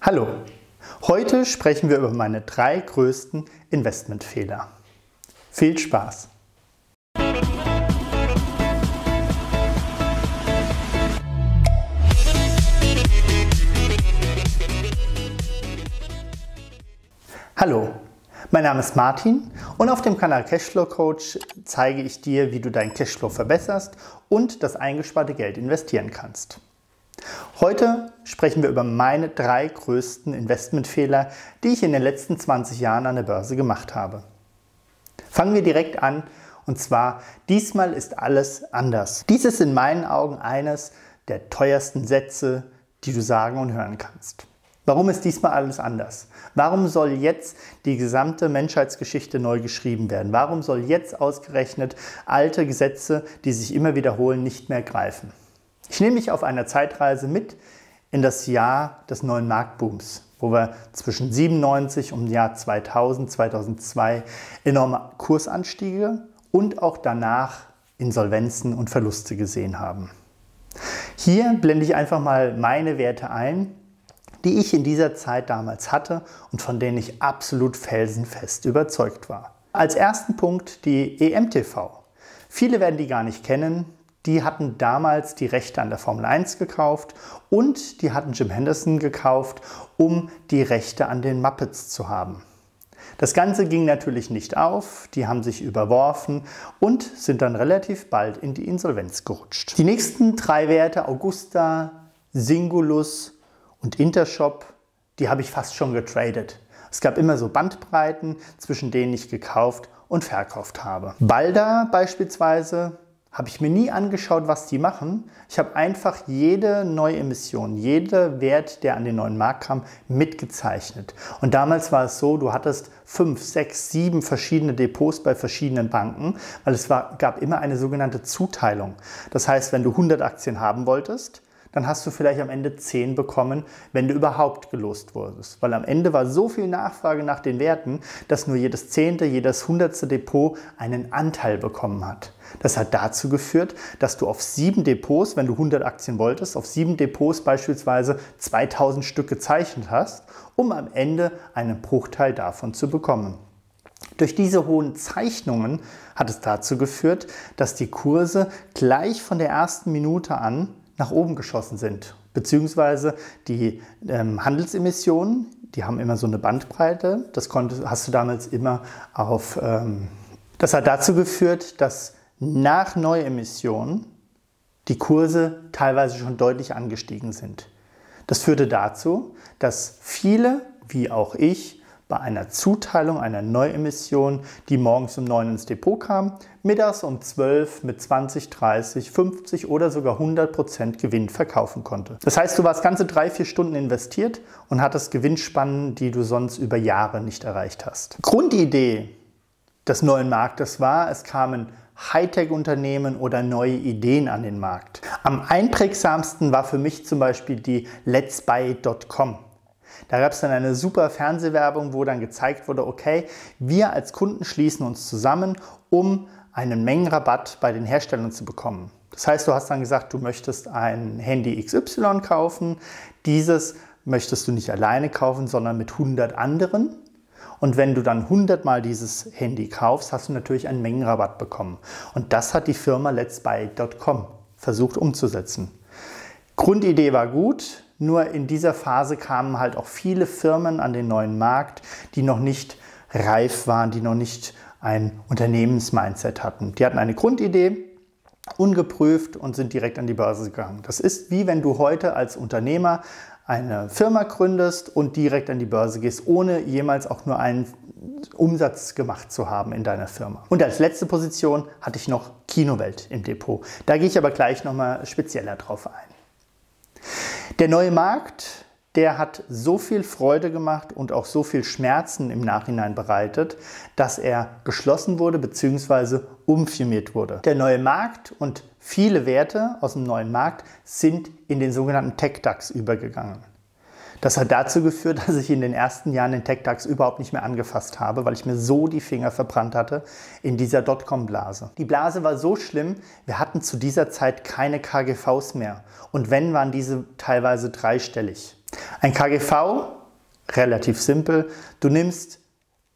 Hallo, heute sprechen wir über meine 3 größten Investmentfehler. Viel Spaß! Hallo, mein Name ist Martin und auf dem Kanal Cashflow Coach zeige ich dir, wie du deinen Cashflow verbesserst und das eingesparte Geld investieren kannst. Heute sprechen wir über meine 3 größten Investmentfehler, die ich in den letzten 20 Jahren an der Börse gemacht habe. Fangen wir direkt an, und zwar: Diesmal ist alles anders. Dies ist in meinen Augen eines der teuersten Sätze, die du sagen und hören kannst. Warum ist diesmal alles anders? Warum soll jetzt die gesamte Menschheitsgeschichte neu geschrieben werden? Warum soll jetzt ausgerechnet alte Gesetze, die sich immer wiederholen, nicht mehr greifen? Ich nehme mich auf einer Zeitreise mit in das Jahr des neuen Marktbooms, wo wir zwischen 1997 und dem Jahr 2000, 2002 enorme Kursanstiege und auch danach Insolvenzen und Verluste gesehen haben. Hier blende ich einfach mal meine Werte ein, die ich in dieser Zeit damals hatte und von denen ich absolut felsenfest überzeugt war. Als ersten Punkt die EMTV. Viele werden die gar nicht kennen. Die hatten damals die Rechte an der Formel 1 gekauft und die hatten Jim Henderson gekauft, um die Rechte an den Muppets zu haben. Das Ganze ging natürlich nicht auf, die haben sich überworfen und sind dann relativ bald in die Insolvenz gerutscht. Die nächsten 3 Werte, Augusta, Singulus und Intershop, die habe ich fast schon getradet. Es gab immer so Bandbreiten, zwischen denen ich gekauft und verkauft habe. Balda beispielsweise habe ich mir nie angeschaut, was die machen. Ich habe einfach jede Neuemission, jeder Wert, der an den neuen Markt kam, mitgezeichnet. Und damals war es so, du hattest 5, 6, 7 verschiedene Depots bei verschiedenen Banken, weil gab immer eine sogenannte Zuteilung. Das heißt, wenn du 100 Aktien haben wolltest, dann hast du vielleicht am Ende 10 bekommen, wenn du überhaupt gelost wurdest. Weil am Ende war so viel Nachfrage nach den Werten, dass nur jedes 10., jedes 100. Depot einen Anteil bekommen hat. Das hat dazu geführt, dass du auf 7 Depots, wenn du 100 Aktien wolltest, auf 7 Depots beispielsweise 2000 Stück gezeichnet hast, um am Ende einen Bruchteil davon zu bekommen. Durch diese hohen Zeichnungen hat es dazu geführt, dass die Kurse gleich von der ersten Minute an nach oben geschossen sind, beziehungsweise die Handelsemissionen, die haben immer so eine Bandbreite, hast du damals immer auf, das hat dazu geführt, dass nach Neuemissionen die Kurse teilweise schon deutlich angestiegen sind. Das führte dazu, dass viele, wie auch ich, bei einer Zuteilung, einer Neuemission, die morgens um 9 ins Depot kam, mittags um 12 mit 20, 30, 50 oder sogar 100% Gewinn verkaufen konnte. Das heißt, du warst ganze 3-4 Stunden investiert und hattest Gewinnspannen, die du sonst über Jahre nicht erreicht hast. Grundidee des neuen Marktes war, es kamen Hightech-Unternehmen oder neue Ideen an den Markt. Am einprägsamsten war für mich zum Beispiel die letsbuy.com. Da gab es dann eine super Fernsehwerbung, wo dann gezeigt wurde, okay, wir als Kunden schließen uns zusammen, um einen Mengenrabatt bei den Herstellern zu bekommen. Das heißt, du hast dann gesagt, du möchtest ein Handy XY kaufen. Dieses möchtest du nicht alleine kaufen, sondern mit 100 anderen. Und wenn du dann 100 Mal dieses Handy kaufst, hast du natürlich einen Mengenrabatt bekommen. Und das hat die Firma letsbuy.com versucht umzusetzen. Grundidee war gut. Nur in dieser Phase kamen halt auch viele Firmen an den neuen Markt, die noch nicht reif waren, die noch nicht ein Unternehmensmindset hatten. Die hatten eine Grundidee, ungeprüft, und sind direkt an die Börse gegangen. Das ist wie wenn du heute als Unternehmer eine Firma gründest und direkt an die Börse gehst, ohne jemals auch nur einen Umsatz gemacht zu haben in deiner Firma. Und als letzte Position hatte ich noch Kinowelt im Depot. Da gehe ich aber gleich nochmal spezieller drauf ein. Der neue Markt, der hat so viel Freude gemacht und auch so viel Schmerzen im Nachhinein bereitet, dass er geschlossen wurde bzw. umfirmiert wurde. Der neue Markt und viele Werte aus dem neuen Markt sind in den sogenannten Tech-DAX übergegangen. Das hat dazu geführt, dass ich in den ersten Jahren den Tech-DAX überhaupt nicht mehr angefasst habe, weil ich mir so die Finger verbrannt hatte in dieser Dotcom-Blase. Die Blase war so schlimm, wir hatten zu dieser Zeit keine KGVs mehr. Und wenn, waren diese teilweise dreistellig. Ein KGV, relativ simpel, du nimmst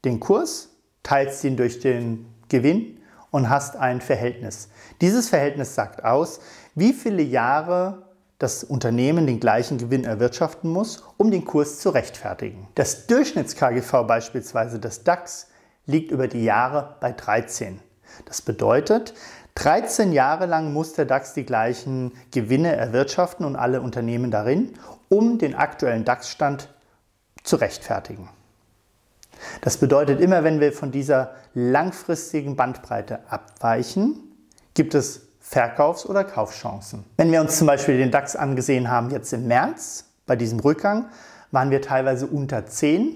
den Kurs, teilst ihn durch den Gewinn und hast ein Verhältnis. Dieses Verhältnis sagt aus, wie viele Jahre das Unternehmen den gleichen Gewinn erwirtschaften muss, um den Kurs zu rechtfertigen. Das Durchschnitts-KGV beispielsweise des DAX liegt über die Jahre bei 13. Das bedeutet, 13 Jahre lang muss der DAX die gleichen Gewinne erwirtschaften und alle Unternehmen darin, um den aktuellen DAX-Stand zu rechtfertigen. Das bedeutet, immer wenn wir von dieser langfristigen Bandbreite abweichen, gibt es Verkaufs- oder Kaufchancen. Wenn wir uns zum Beispiel den DAX angesehen haben, jetzt im März, bei diesem Rückgang, waren wir teilweise unter 10.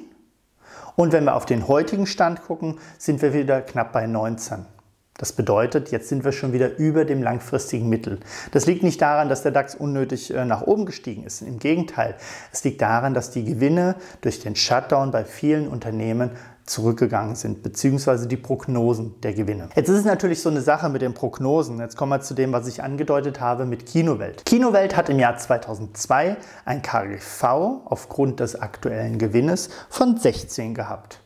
Und wenn wir auf den heutigen Stand gucken, sind wir wieder knapp bei 19. Das bedeutet, jetzt sind wir schon wieder über dem langfristigen Mittel. Das liegt nicht daran, dass der DAX unnötig nach oben gestiegen ist. Im Gegenteil, es liegt daran, dass die Gewinne durch den Shutdown bei vielen Unternehmen zurückgegangen sind, beziehungsweise die Prognosen der Gewinne. Jetzt ist es natürlich so eine Sache mit den Prognosen. Jetzt kommen wir zu dem, was ich angedeutet habe mit Kinowelt. Kinowelt hat im Jahr 2002 ein KGV aufgrund des aktuellen Gewinnes von 16 gehabt.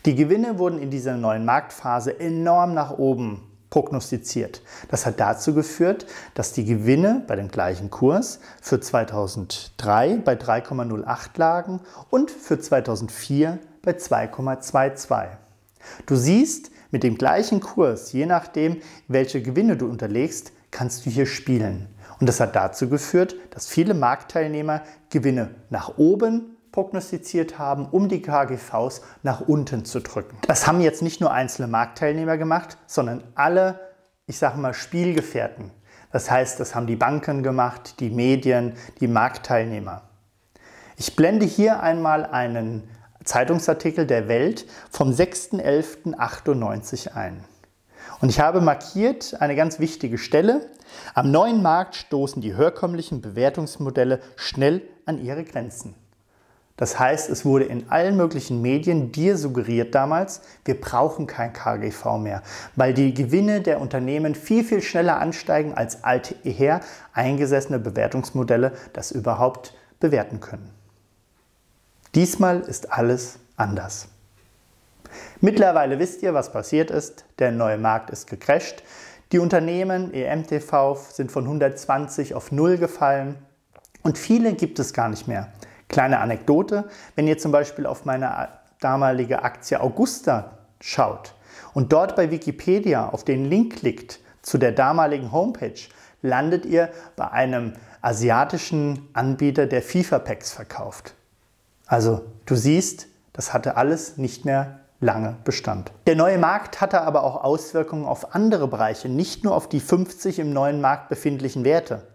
Die Gewinne wurden in dieser neuen Marktphase enorm nach oben prognostiziert. Das hat dazu geführt, dass die Gewinne bei dem gleichen Kurs für 2003 bei 3,08 lagen und für 2004 bei 2,22. Du siehst, mit dem gleichen Kurs, je nachdem, welche Gewinne du unterlegst, kannst du hier spielen. Und das hat dazu geführt, dass viele Marktteilnehmer Gewinne nach oben prognostiziert haben, um die KGVs nach unten zu drücken. Das haben jetzt nicht nur einzelne Marktteilnehmer gemacht, sondern alle, ich sage mal, Spielgefährten. Das heißt, das haben die Banken gemacht, die Medien, die Marktteilnehmer. Ich blende hier einmal einen Zeitungsartikel der Welt vom 6.11.98 ein. Und ich habe markiert eine ganz wichtige Stelle. Am neuen Markt stoßen die herkömmlichen Bewertungsmodelle schnell an ihre Grenzen. Das heißt, es wurde in allen möglichen Medien dir suggeriert damals, wir brauchen kein KGV mehr, weil die Gewinne der Unternehmen viel, viel schneller ansteigen, als alther eingesessene Bewertungsmodelle das überhaupt bewerten können. Diesmal ist alles anders. Mittlerweile wisst ihr, was passiert ist. Der neue Markt ist gecrasht. Die Unternehmen, EMTV, sind von 120 auf 0 gefallen und viele gibt es gar nicht mehr. Kleine Anekdote, wenn ihr zum Beispiel auf meine damalige Aktie Augusta schaut und dort bei Wikipedia auf den Link klickt zu der damaligen Homepage, landet ihr bei einem asiatischen Anbieter, der FIFA-Packs verkauft. Also du siehst, das hatte alles nicht mehr lange Bestand. Der neue Markt hatte aber auch Auswirkungen auf andere Bereiche, nicht nur auf die 50 im neuen Markt befindlichen Werte,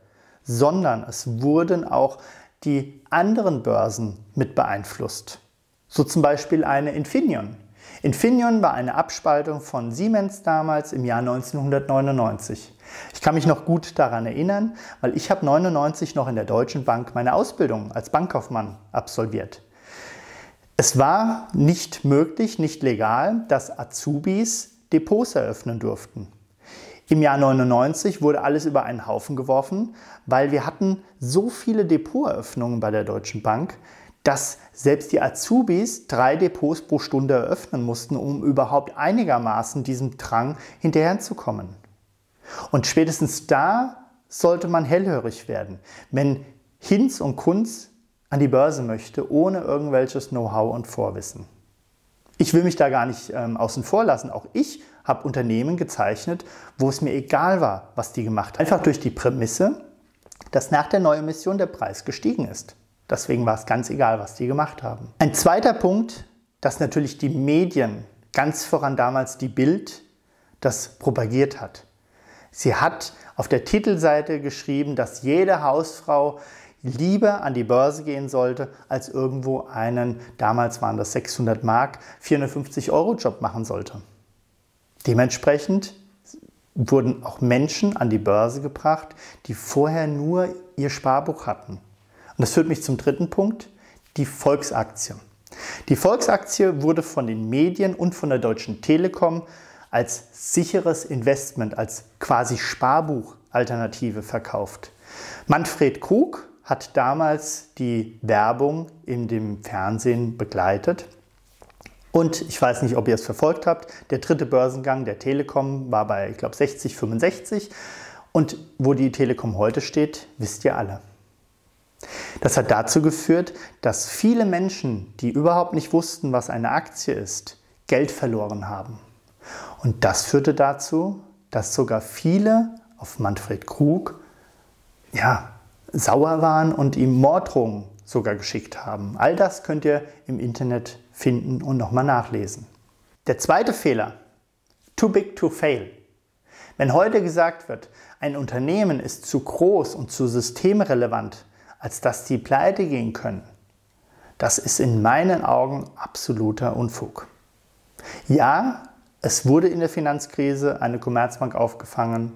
sondern es wurden auch die anderen Börsen mit beeinflusst. So zum Beispiel eine Infineon. Infineon war eine Abspaltung von Siemens damals im Jahr 1999. Ich kann mich noch gut daran erinnern, weil ich habe 1999 noch in der Deutschen Bank meine Ausbildung als Bankkaufmann absolviert. Es war nicht möglich, nicht legal, dass Azubis Depots eröffnen durften. Im Jahr 1999 wurde alles über einen Haufen geworfen, weil wir hatten so viele Depoteröffnungen bei der Deutschen Bank, dass selbst die Azubis 3 Depots pro Stunde eröffnen mussten, um überhaupt einigermaßen diesem Drang hinterherzukommen. Und spätestens da sollte man hellhörig werden, wenn Hinz und Kunz an die Börse möchte, ohne irgendwelches Know-how und Vorwissen. Ich will mich da gar nicht außen vor lassen. Auch ich habe Unternehmen gezeichnet, wo es mir egal war, was die gemacht haben. Einfach durch die Prämisse, dass nach der Neuemission der Preis gestiegen ist. Deswegen war es ganz egal, was die gemacht haben. Ein zweiter Punkt, dass natürlich die Medien, ganz voran damals die Bild, das propagiert hat. Sie hat auf der Titelseite geschrieben, dass jede Hausfrau lieber an die Börse gehen sollte, als irgendwo einen, damals waren das 600 Mark, 450 € Job machen sollte. Dementsprechend wurden auch Menschen an die Börse gebracht, die vorher nur ihr Sparbuch hatten. Und das führt mich zum dritten Punkt, die Volksaktie. Die Volksaktie wurde von den Medien und von der Deutschen Telekom als sicheres Investment, als quasi Sparbuchalternative verkauft. Manfred Krug hat damals die Werbung in dem Fernsehen begleitet. Und ich weiß nicht, ob ihr es verfolgt habt, der dritte Börsengang der Telekom war bei, ich glaube, 60, 65. Und wo die Telekom heute steht, wisst ihr alle. Das hat dazu geführt, dass viele Menschen, die überhaupt nicht wussten, was eine Aktie ist, Geld verloren haben. Und das führte dazu, dass sogar viele auf Manfred Krug sauer waren und ihm Morddrohungen sogar geschickt haben. All das könnt ihr im Internet finden und nochmal nachlesen. Der zweite Fehler: too big to fail. Wenn heute gesagt wird, ein Unternehmen ist zu groß und zu systemrelevant, als dass die pleite gehen können, das ist in meinen Augen absoluter Unfug. Ja, es wurde in der Finanzkrise eine Commerzbank aufgefangen.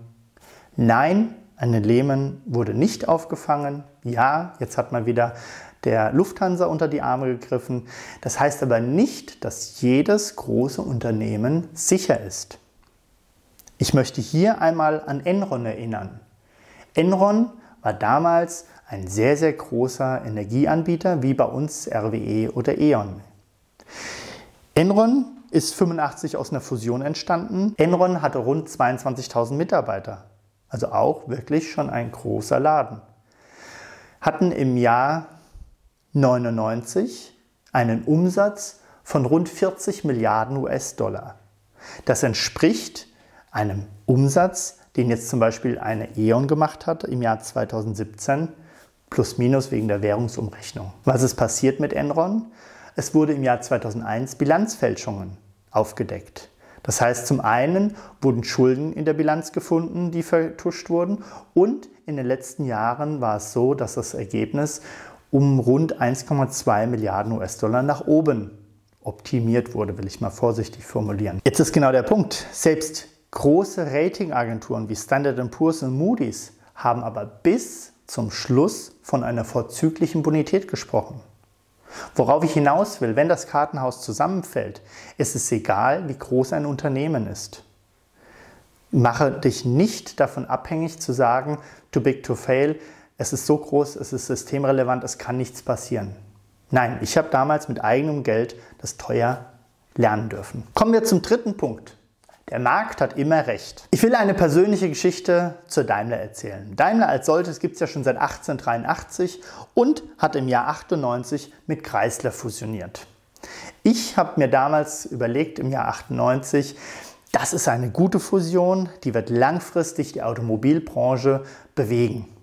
Nein, eine Lehman wurde nicht aufgefangen. Ja, jetzt hat man wieder der Lufthansa unter die Arme gegriffen. Das heißt aber nicht, dass jedes große Unternehmen sicher ist. Ich möchte hier einmal an Enron erinnern. Enron war damals ein sehr, sehr großer Energieanbieter, wie bei uns RWE oder E.ON. Enron ist 1985 aus einer Fusion entstanden. Enron hatte rund 22.000 Mitarbeiter, also auch wirklich schon ein großer Laden. Hatten im Jahr 1999 einen Umsatz von rund 40 Milliarden US-Dollar. Das entspricht einem Umsatz, den jetzt zum Beispiel eine E.ON gemacht hat im Jahr 2017, plus minus wegen der Währungsumrechnung. Was ist passiert mit Enron? Es wurde im Jahr 2001 Bilanzfälschungen aufgedeckt. Das heißt, zum einen wurden Schulden in der Bilanz gefunden, die vertuscht wurden, und in den letzten Jahren war es so, dass das Ergebnis um rund 1,2 Milliarden US-Dollar nach oben optimiert wurde, will ich mal vorsichtig formulieren. Jetzt ist genau der Punkt. Selbst große Ratingagenturen wie Standard & Poor's und Moody's haben aber bis zum Schluss von einer vorzüglichen Bonität gesprochen. Worauf ich hinaus will: wenn das Kartenhaus zusammenfällt, ist es egal, wie groß ein Unternehmen ist. Mache dich nicht davon abhängig zu sagen, too big to fail, es ist so groß, es ist systemrelevant, es kann nichts passieren. Nein, ich habe damals mit eigenem Geld das teuer lernen dürfen. Kommen wir zum dritten Punkt. Der Markt hat immer recht. Ich will eine persönliche Geschichte zur Daimler erzählen. Daimler als solches gibt es ja schon seit 1883 und hat im Jahr 98 mit Chrysler fusioniert. Ich habe mir damals überlegt, im Jahr 98, das ist eine gute Fusion, die wird langfristig die Automobilbranche bewegen.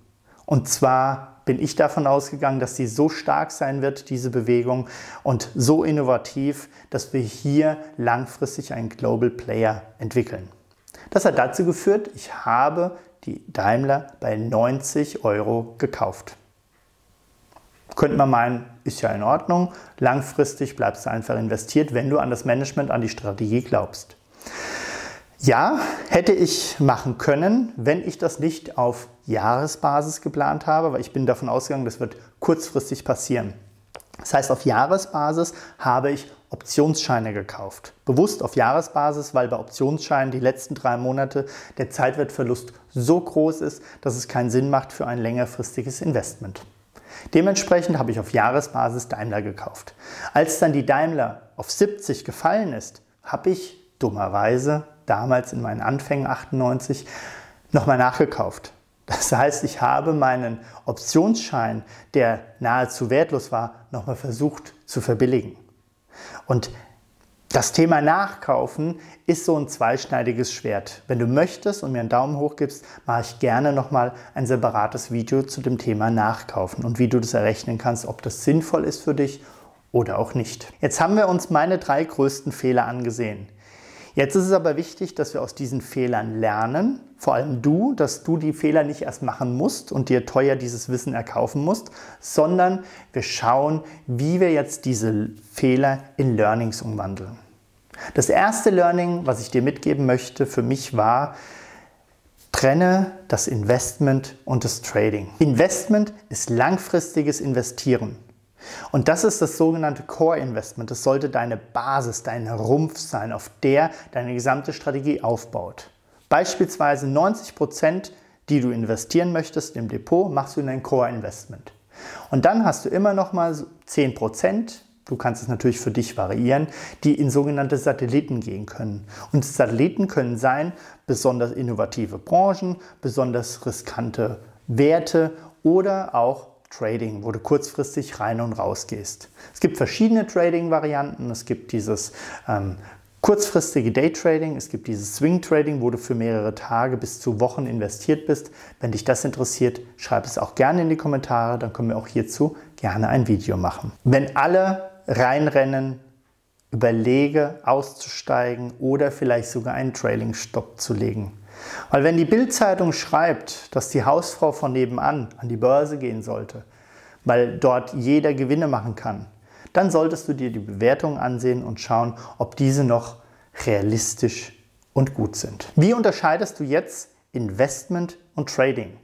Und zwar bin ich davon ausgegangen, dass die so stark sein wird, diese Bewegung, und so innovativ, dass wir hier langfristig einen Global Player entwickeln. Das hat dazu geführt, ich habe die Daimler bei 90 € gekauft. Könnte man meinen, ist ja in Ordnung, langfristig bleibst du einfach investiert, wenn du an das Management, an die Strategie glaubst. Ja, hätte ich machen können, wenn ich das nicht auf Jahresbasis geplant habe, weil ich bin davon ausgegangen, das wird kurzfristig passieren. Das heißt, auf Jahresbasis habe ich Optionsscheine gekauft. Bewusst auf Jahresbasis, weil bei Optionsscheinen die letzten 3 Monate der Zeitwertverlust so groß ist, dass es keinen Sinn macht für ein längerfristiges Investment. Dementsprechend habe ich auf Jahresbasis Daimler gekauft. Als dann die Daimler auf 70 gefallen ist, habe ich dummerweise damals in meinen Anfängen 98 nochmal nachgekauft. Das heißt, ich habe meinen Optionsschein, der nahezu wertlos war, nochmal versucht zu verbilligen. Und das Thema Nachkaufen ist so ein zweischneidiges Schwert. Wenn du möchtest und mir einen Daumen hoch gibst, mache ich gerne nochmal ein separates Video zu dem Thema Nachkaufen und wie du das errechnen kannst, ob das sinnvoll ist für dich oder auch nicht. Jetzt haben wir uns meine 3 größten Fehler angesehen. Jetzt ist es aber wichtig, dass wir aus diesen Fehlern lernen, vor allem du, dass du die Fehler nicht erst machen musst und dir teuer dieses Wissen erkaufen musst, sondern wir schauen, wie wir jetzt diese Fehler in Learnings umwandeln. Das erste Learning, was ich dir mitgeben möchte, für mich war: trenne das Investment und das Trading. Investment ist langfristiges Investieren. Und das ist das sogenannte Core Investment. Das sollte deine Basis, dein Rumpf sein, auf der deine gesamte Strategie aufbaut. Beispielsweise 90%, die du investieren möchtest im Depot, machst du in ein Core Investment. Und dann hast du immer noch mal 10%, du kannst es natürlich für dich variieren, die in sogenannte Satelliten gehen können. Und Satelliten können sein besonders innovative Branchen, besonders riskante Werte oder auch Trading, wo du kurzfristig rein und raus gehst. Es gibt verschiedene Trading-Varianten. Es gibt dieses kurzfristige Daytrading, es gibt dieses Swing Trading, wo du für mehrere Tage bis zu Wochen investiert bist. Wenn dich das interessiert, schreib es auch gerne in die Kommentare, dann können wir auch hierzu gerne ein Video machen. Wenn alle reinrennen, überlege auszusteigen oder vielleicht sogar einen Trailing-Stopp zu legen. Weil wenn die Bild-Zeitung schreibt, dass die Hausfrau von nebenan an die Börse gehen sollte, weil dort jeder Gewinne machen kann, dann solltest du dir die Bewertungen ansehen und schauen, ob diese noch realistisch und gut sind. Wie unterscheidest du jetzt Investment und Trading?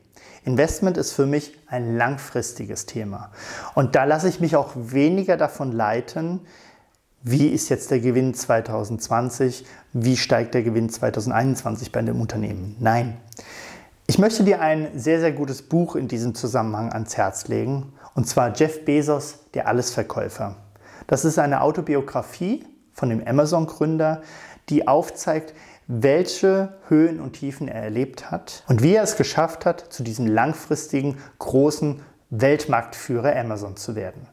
Investment ist für mich ein langfristiges Thema. Und da lasse ich mich auch weniger davon leiten, wie ist jetzt der Gewinn 2020, wie steigt der Gewinn 2021 bei dem Unternehmen. Nein, ich möchte dir ein sehr, sehr gutes Buch in diesem Zusammenhang ans Herz legen, und zwar Jeff Bezos, der Allesverkäufer. Das ist eine Autobiografie von dem Amazon-Gründer, die aufzeigt, welche Höhen und Tiefen er erlebt hat und wie er es geschafft hat, zu diesem langfristigen, großen Weltmarktführer Amazon zu werden.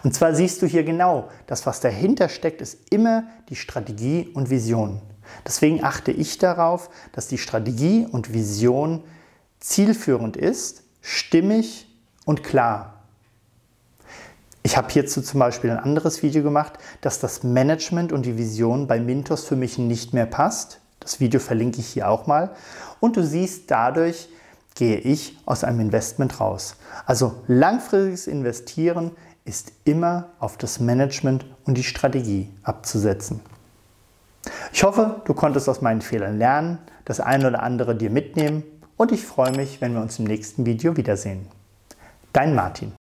Und zwar siehst du hier genau, das, was dahinter steckt, ist immer die Strategie und Vision. Deswegen achte ich darauf, dass die Strategie und Vision zielführend ist, stimmig und klar. Ich habe hierzu zum Beispiel ein anderes Video gemacht, dass das Management und die Vision bei Mintos für mich nicht mehr passt. Das Video verlinke ich hier auch mal. Und du siehst, dadurch gehe ich aus einem Investment raus. Also langfristiges Investieren ist immer auf das Management und die Strategie abzusetzen. Ich hoffe, du konntest aus meinen Fehlern lernen, das eine oder andere dir mitnehmen und ich freue mich, wenn wir uns im nächsten Video wiedersehen. Dein Martin.